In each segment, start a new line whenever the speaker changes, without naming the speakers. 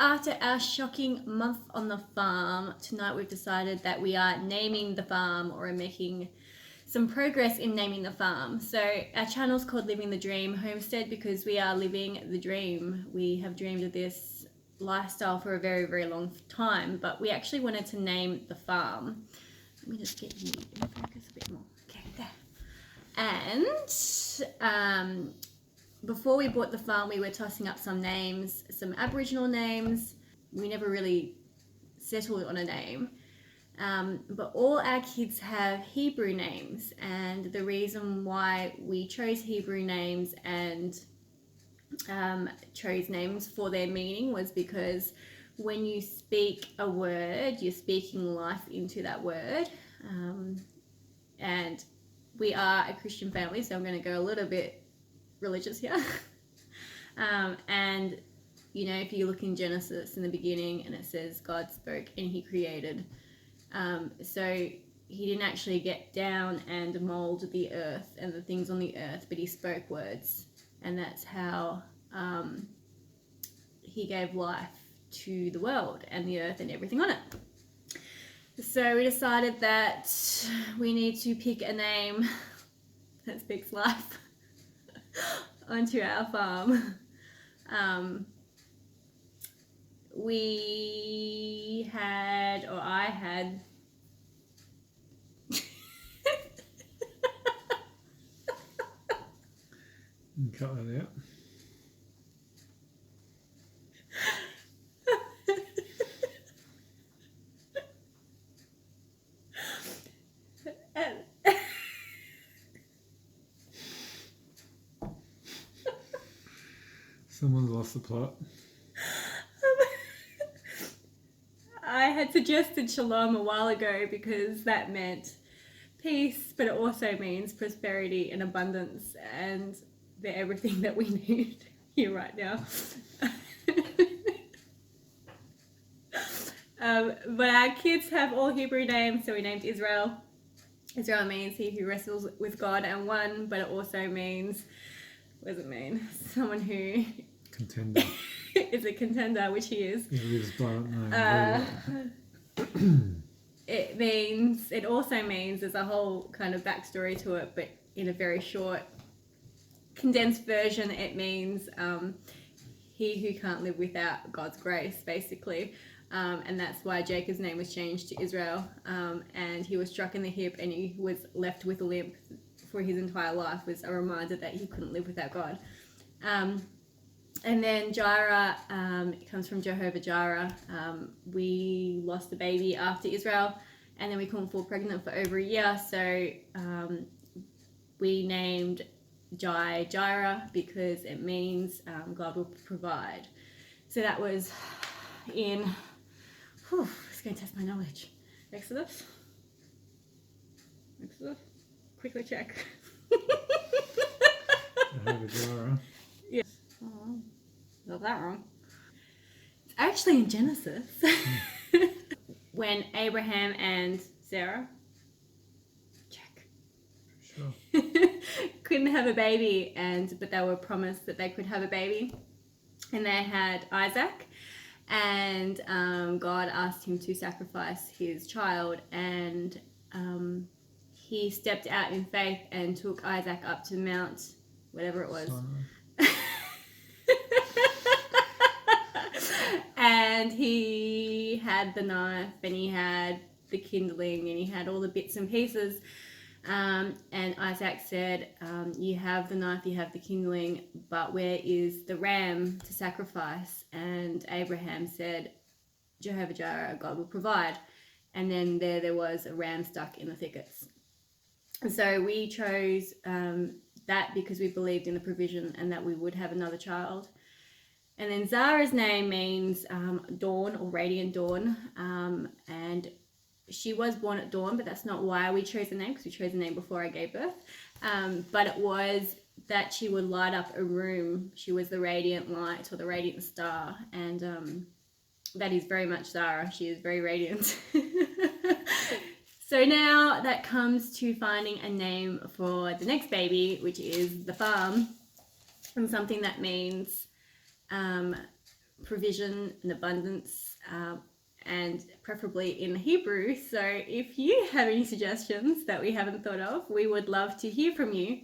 after our shocking month on the farm, tonight we've decided that we are naming the farm, or making some progress in naming the farm. So our channel's called Living the Dream Homestead because we are living the dream. We have dreamed of this lifestyle for a very, very long time, but we actually wanted to name the farm. Let me just get you in focus a bit more. Okay, there. And before we bought the farm, we were tossing up some names, some Aboriginal names. We never really settled on a name. But all our kids have Hebrew names, and the reason why we chose Hebrew names and chose names for their meaning was because when you speak a word, you're speaking life into that word. And we are a Christian family, so I'm going to go a little bit religious here. And you know, if you look in Genesis in the beginning, and it says God spoke and he created. So he didn't actually get down and mold the earth and the things on the earth, but he spoke words, and that's how he gave life to the world and the earth and everything on it. So we decided that we need to pick a name that speaks life onto our farm. I had
cut that out. Someone's lost the plot.
I had suggested shalom a while ago because that meant peace, but it also means prosperity and abundance, and they're everything that we need here right now. But our kids have all Hebrew names, so we named Israel. Israel means he who wrestles with God and won, but it also means, what does it mean? Someone who
Contender.
is a contender, which he is.
He lives
It also means, there's a whole kind of backstory to it, but in a very short, condensed version, it means he who can't live without God's grace, basically. And that's why Jacob's name was changed to Israel. And he was struck in the hip and he was left with a limp for his entire life, was a reminder that he couldn't live without God. And then Jireh, it comes from Jehovah Jireh. We lost the baby after Israel, and then we couldn't fall pregnant for over a year, so we named Jireh because it means God will provide. So that was in, it's going to test my knowledge. Exodus? Quickly check.
Jehovah Jireh.
Yeah. Oh, got that wrong. It's actually in Genesis. When Abraham and Sarah couldn't have a baby, but they were promised that they could have a baby, and they had Isaac, and God asked him to sacrifice his child, and he stepped out in faith and took Isaac up to Mount whatever it was. And he had the knife, and he had the kindling, and he had all the bits and pieces. And Isaac said, you have the knife, you have the kindling, but where is the ram to sacrifice? And Abraham said, Jehovah Jireh, God will provide. And then there was a ram stuck in the thickets. And so we chose that because we believed in the provision and that we would have another child. And then Zara's name means dawn, or radiant dawn, and she was born at dawn, but that's not why we chose the name, because we chose the name before I gave birth. But it was that she would light up a room. She was the radiant light, or the radiant star, and that is very much Zara. She is very radiant. So now that comes to finding a name for the next baby, which is the farm, and something that means provision and abundance, and preferably in Hebrew. So if you have any suggestions that we haven't thought of, we would love to hear from you.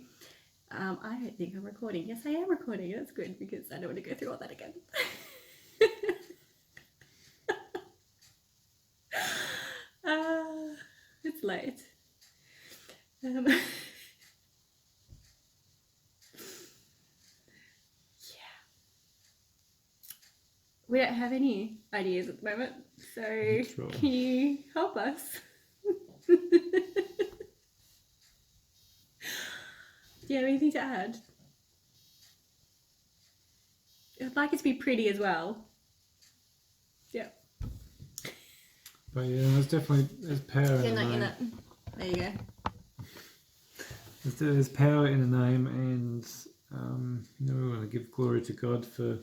I don't think I'm recording. Yes, I am recording. That's good because I don't want to go through all that again. It's late. Yeah. We don't have any ideas at the moment, so
That's right.
can you help us? Do you have anything to add? I'd like it to be pretty as well. Yeah.
But yeah, there's power in the name.
There you go.
There's power in the name, and we want to give glory to God for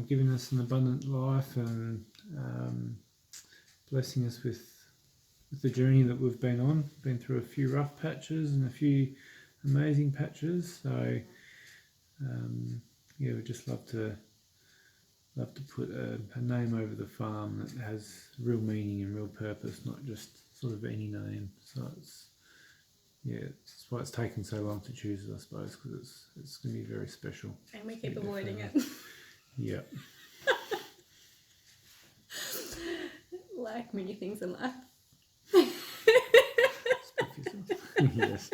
giving us an abundant life and blessing us with the journey that we've been on. Been through a few rough patches and a few amazing patches. So we'd just love to put a name over the farm that has real meaning and real purpose, not just sort of any name. So it's why it's taken so long to choose it, I suppose, because it's going to be very special.
And we keep avoiding it.
Yeah.
Like many things in life.
Yes.